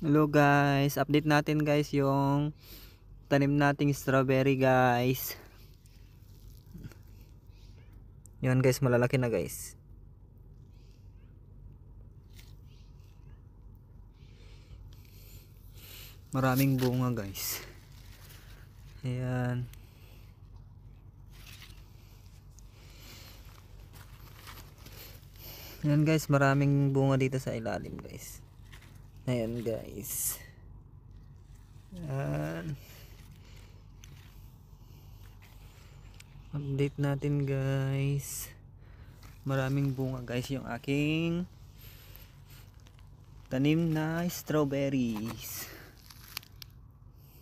Hello guys, update natin guys yung tanim nating strawberry guys. Yan guys, malalaki na guys. Maraming bunga guys. Ayan. Ayan guys, maraming bunga dito sa ilalim guys. Ayan guys. Ayan. Update natin guys. Maraming bunga guys yung aking tanim na strawberries.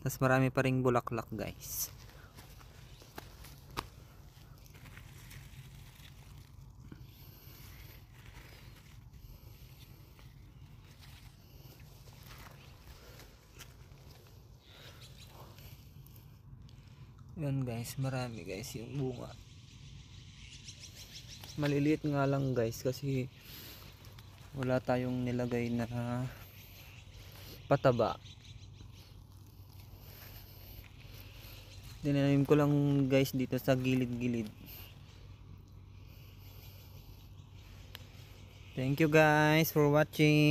Tapos marami pa ring bulaklak guys. Yan guys, marami guys yung bunga. Maliliit nga lang guys kasi wala tayong nilagay na pataba. Dinanim ko lang guys dito sa gilid-gilid. Thank you guys for watching.